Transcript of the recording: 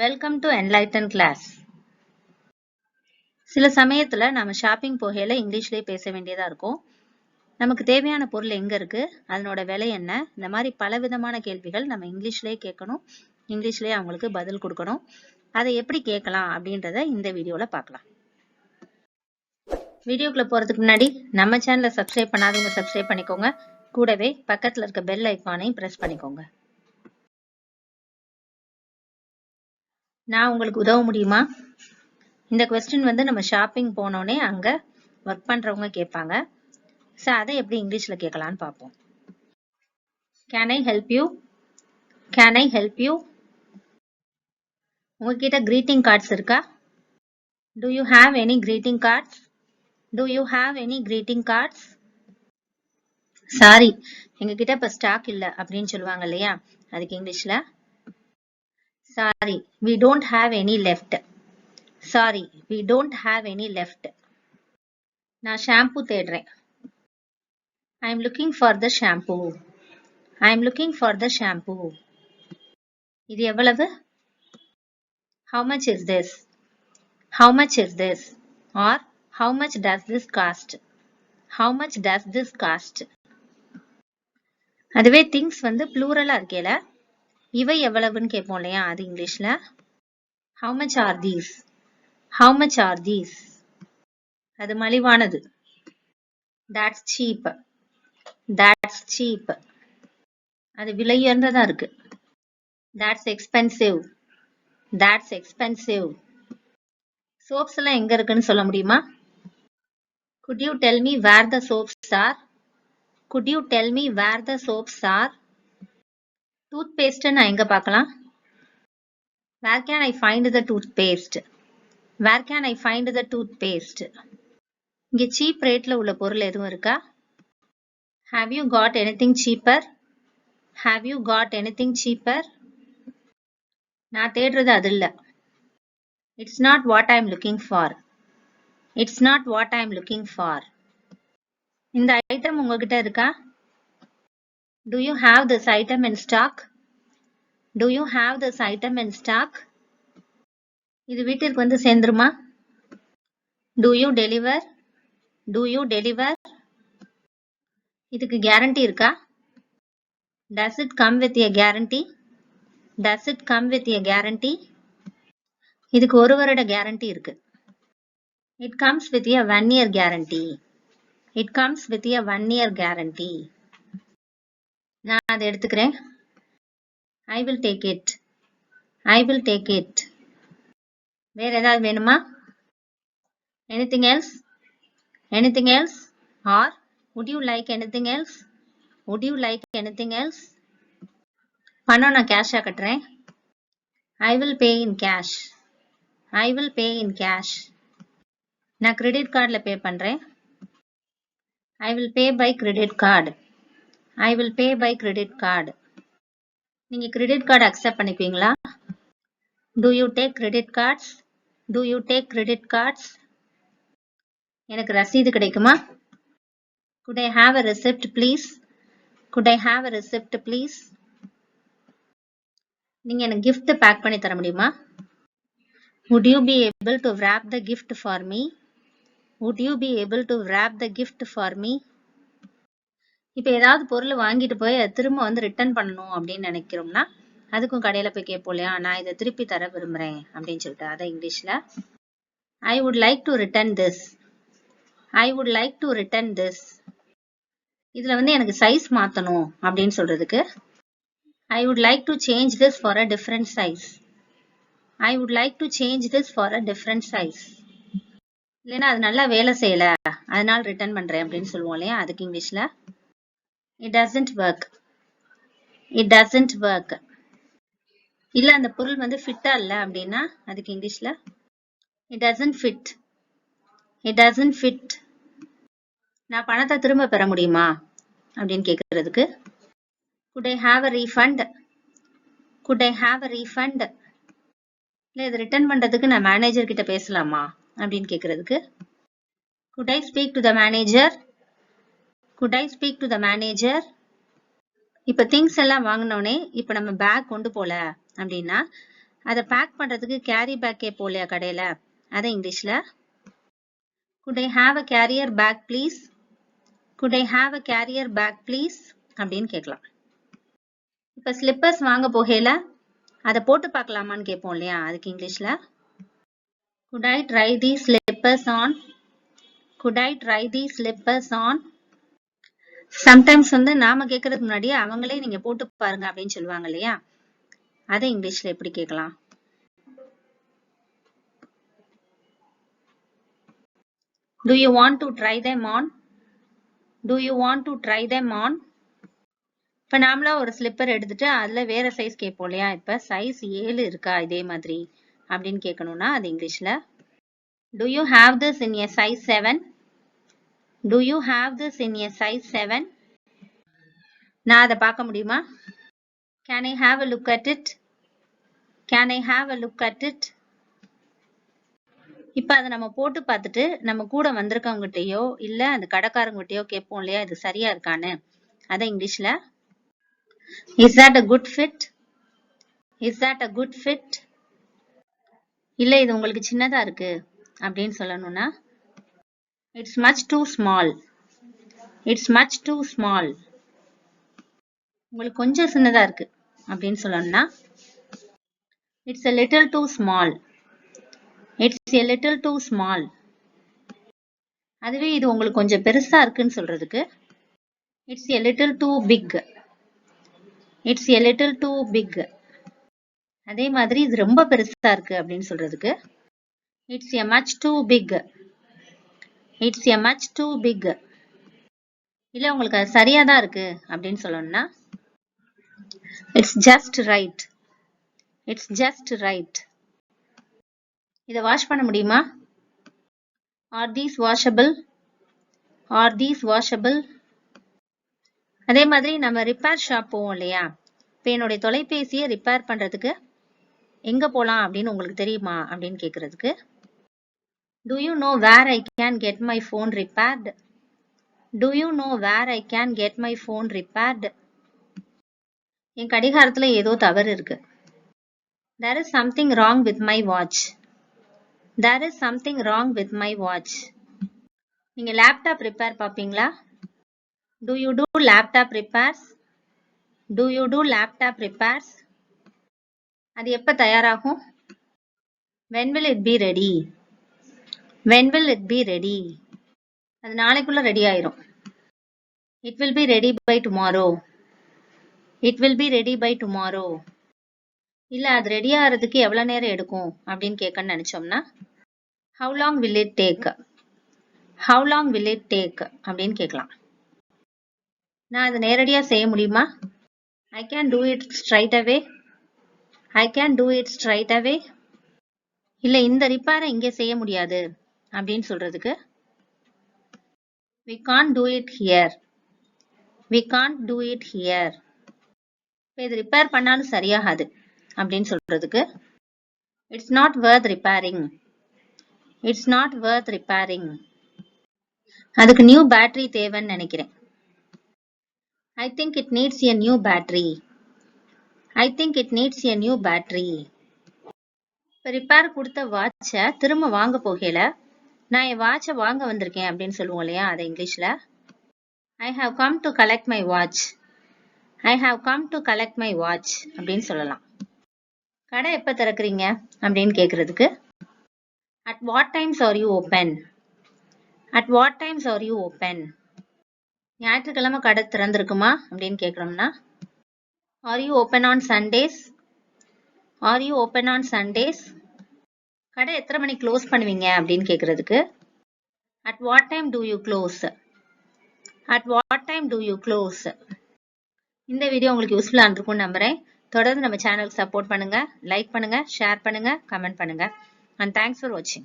Welcome to enlighten class. சில சமயத்துல நம்ம ஷாப்பிங் போகையில இங்கிலீஷ்லயே பேச வேண்டியதா இருக்கும். நமக்கு தேவையான பொருள் எங்க இருக்கு, அதனோட விலை என்ன, இந்த மாதிரி பல விதமான கேள்விகள் நம்ம இங்கிலீஷ்லயே கேட்கணும். இங்கிலீஷ்லயே அவங்களுக்கு பதில் கொடுக்கணும். அதை எப்படி கேட்கலாம் அப்படின்றத இந்த வீடியோல பார்க்கலாம். வீடியோக்குள்ள போறதுக்கு முன்னாடி நம்ம சேனலை சப்ஸ்கிரைப் பண்ணாதவங்க சப்ஸ்கிரைப் பண்ணிக்கோங்க. கூடவே பக்கத்துல இருக்க பெல் ஐக்கானையும் பிரஸ் பண்ணிக்கோங்க. நான் உங்களுக்கு உதவ முடியுமா? இந்த கொஸ்டின் நம்ம ஷாப்பிங் போனோடனே அங்க ஒர்க் பண்றவங்க கேட்பாங்க. ஸோ அதை எப்படி இங்கிலீஷ்ல கேட்கலான்னு பார்ப்போம். Can I help you? Can I help you? உங்ககிட்ட கிரீட்டிங் கார்ட்ஸ் இருக்கா? Do you have any greeting cards? Do you have any greeting cards? Sorry, எங்ககிட்ட இப்ப ஸ்டாக் இல்ல அப்படின்னு சொல்லுவாங்க இல்லையா, அதுக்கு இங்கிலீஷ்ல sorry, we don't have any left. Sorry, we don't have any left. நான் ஷாம்பு தேடுறேன். I am looking for the shampoo. I am looking for the shampoo. இது எவ்வளவு? How much is this? How much is this? Or how much does this cost? How much does this cost? அதுவே things plural இருக்கேல, இவை எவ்வளவுன்னு கேட்போம் இல்லையா, அது இங்கிலீஷ்ல how much are these? How much are these? அது மலிவானது. That's cheap. That's cheap. அது விலை உயர்ந்ததா இருக்கு. That's expensive. That's expensive. Soaps எல்லாம் எங்க இருக்குன்னு சொல்ல முடியுமா? Could you tell me where the soaps are? Could you tell me where the soaps are? Toothpaste நான் எங்க பார்க்கலாம்? Where can I find the toothpaste? Where can I find the toothpaste? இங்க cheap rateல உள்ள பொருள் எதுவும் இருக்கா? Have you got anything cheaper? Have you got anything cheaper? நான் தேடுறது அது இல்ல. It's not what I'm looking for. It's not what I'm looking for. இந்த ஐட்டம் உங்ககிட்ட இருக்கா? Do you have this item in stock? Do you have this item in stock? இது வீட்டிற்கு சேர்ந்துருமா? Do you deliver? Do you deliver? இதுக்கு guarantee இருக்கா? Does it come with a guarantee? Does it come with a guarantee? இதுக்கு ஒரு வருட guarantee இருக்கு. It comes with a 1 year guarantee. It comes with a 1 year guarantee. நான் அதை எடுத்துக்கிறேன். I will take it. I will take it. வேற ஏதாவது வேணுமா? Anything else? Anything else? Or would you like anything else? Would you like anything else? பணம் நான் கேஷா கட்டுறேன். I will pay in cash. I will pay in cash. நான் credit கார்டில் பே பண்றேன். I will pay by credit card. I will pay by credit card. நீங்க credit card accept பண்ணிப்பீங்களா? Do you take credit cards? Do you take credit cards? எனக்கு ரசீது கிடைக்குமா? Could I have a receipt please? Could I have a receipt please? நீங்க எனக்கு gift back பண்ணி தர முடியுமா? Would you be able to wrap the gift for me? Would you be able to wrap the gift for me? இப்போ ஏதாவது பொருள் வாங்கிட்டு போய் திரும்ப ரிட்டர்ன் பண்ணணும் அப்படின்னு நினைக்கிறோம்னா அதுக்கும் கடையில போய் கேட்போம் இல்லையா, நான் இதை திருப்பி தர விரும்புறேன் அப்படின்னு சொல்லிட்டு, அதை இங்கிலீஷ்ல I would like to return this. I would like to return this. இதுல எனக்கு சைஸ் மாத்தணும் அப்படின்னு சொல்றதுக்கு I would like to change this for a different size. I would like to change this for a different size. இல்லைன்னா அது நல்லா வேலை செய்யல அதனால ரிட்டர்ன் பண்றேன் அப்படின்னு சொல்லுவோம் இல்லையா, அதுக்கு இங்கிலீஷ்ல It doesn't work. It doesn't work. இல்ல அந்த பொருள் ஃபிட்டா இல்ல அப்படின்னா அதுக்கு இங்கிலீஷ்ல It doesn't fit. It doesn't fit. நான் பணத்தை திரும்ப பெற முடியுமா அப்படின்னு கேக்குறதுக்கு Could I have a refund? Could I have a refund? இல்ல இது ரிட்டர்ன் பண்றதுக்கு நான் மேனேஜர் கிட்ட பேசலாமா அப்படின்னு கேக்குறதுக்கு Could I speak to the manager? Could I speak to the manager? இப்ப திங்ஸ் எல்லாம் வாங்கினோடனே இப்ப நம்ம பேக் கொண்டு போல அப்படின்னா அதை பேக் பண்றதுக்கு கேரி பேக் கேட்போம் இல்லையா கடையில, அதை இங்கிலீஷ்ல could I have a carrier bag please, could I have a carrier bag please அப்படின்னு கேட்கலாம். இப்ப ஸ்லிப்பர்ஸ் வாங்க போகையில அதை போட்டு பார்க்கலாமான்னு கேட்போம் இல்லையா, அதுக்கு இங்கிலீஷ்ல could I try these slippers on, could I try these slippers on. Sometimes நாம கேட்கறதுக்கு முன்னாடி அவங்களே நீங்க போட்டு பாருங்க அப்படின்னு சொல்லுவாங்க இல்லையா, அதை இங்கிலீஷ்ல எப்படி கேட்கலாம்? Do you want to try them on, do you want to try them on. இப்ப நாமளா ஒரு ஸ்லிப்பர் எடுத்துட்டு அதுல வேற சைஸ் கேட்போம் இல்லையா, இப்ப சைஸ் 7 இருக்கா இதே மாதிரி அப்படின்னு கேட்கணும்னா அது இங்கிலீஷ்ல do you have this in a size 7, do you have this in a size 7. நான் அதை பார்க்க முடியுமா? Can I have a look at it, can I have a look at it. இப்ப அதை நம்ம போட்டு பார்த்துட்டு நம்ம கூட வந்திருக்கவங்ககிட்டயோ இல்ல அந்த கடைக்காரங்கிட்டயோ கேட்போம் இல்லையா இது சரியா இருக்கான்னு, அதை இங்கிலீஷ்ல is that a good fit, is that a good fit. இல்ல இது உங்களுக்கு சின்னதா இருக்கு அப்படின்னு சொல்லணும்னா it's much too small, it's much too small. உங்களுக்கு கொஞ்சம் சின்னதா இருக்கு அப்படின்னு சொல்லணும்னா it's a little too small, it's a little too small. அதுவே இது உங்களுக்கு கொஞ்சம் பெருசா இருக்குன்னு சொல்றதுக்கு it's a little too big, it's a little too big. அதே மாதிரி இது ரொம்ப பெருசா இருக்கு அப்படின்னு சொல்றதுக்கு it's a much too big, it's a much too big. இல்ல உங்களுக்கு அது சரியா தான் இருக்கு அப்படின்னு சொல்லணும்னா it's just right, it's just right. இத வாஷ் பண்ண முடியுமா? are these washable, are these washable. அதே மாதிரி நம்ம ரிப்பேர் ஷாப் போவோம் இல்லையா, இப்ப என்னுடைய தொலைபேசியை ரிப்பேர் பண்றதுக்கு எங்க போலாம் அப்படின்னு உங்களுக்கு தெரியுமா அப்படின்னு கேக்குறதுக்கு do you know where I can get my phone repaired, do you know where I can get my phone repaired. என் கடிகாரத்துல ஏதோ தவறு இருக்கு. there is something wrong with my watch, there is something wrong with my watch. நீங்க laptop repair பாப்பீங்களா? do you do laptop repairs, do you do laptop repairs. அது எப்ப தயாராகும்? when will it be ready, when will it be ready. அது நாளைக்குள்ள ready ஆயிரும். it will be ready by tomorrow, it will be ready by tomorrow. இல்ல அது ready ஆகிறதுக்கு எவ்வளவு நேரம் எடுக்கும் அப்படின்னு கேட்கணும்னு நினைச்சோம்னா how long will it take, how long will it take அப்படின்னு கேட்கலாம். நான் அதை நேரடியா செய்ய முடியுமா? I can do it straight away, I can do it straight away. இல்ல இந்த ரிப்பேரை இங்க செய்ய முடியாது அப்படின்னு சொல்றதுக்கு we can't do it here, we can't do it here. இது ரிப்பேர் பண்ணாலும் சரியாகாது அப்படின்னு சொல்றதுக்கு it's not worth repairing, it's not worth repairing. அதுக்கு நியூ பேட்டரி தேவைன்னு நினைக்கிறேன். I think it needs a new battery, I think it needs a new battery. இப்ப repair கொடுத்த வாட்சை திரும்ப வாங்க போகையில நான் என் வாட்சை வாங்க வந்திருக்கேன் அப்படின்னு சொல்லுவோம் இல்லையா, அதை இங்கிலீஷ்ல I have come to collect my watch, I have come to collect my watch அப்படின்னு சொல்லலாம். கடை எப்ப திறக்கிறீங்க அப்படின்னு கேக்குறதுக்கு at what times are you open, at what times are you open. ஞாயிற்றுக்கிழமை கடை திறந்திருக்குமா அப்படின்னு கேக்குறோம்னா are you open on Sundays, are you open on Sundays. கடை எத்தனை மணி க்ளோஸ் பண்ணுவீங்க அப்படின்னு கேக்குறதுக்கு at what time do you close, at what time do you close. இந்த video உங்களுக்கு யூஸ்ஃபுல்லா இருக்கும்னு நம்புறேன். தொடர்ந்து நம்ம சேனலுக்கு சப்போர்ட் பண்ணுங்க, லைக் பண்ணுங்க, ஷேர் பண்ணுங்க, கமெண்ட் பண்ணுங்க. and thanks for watching.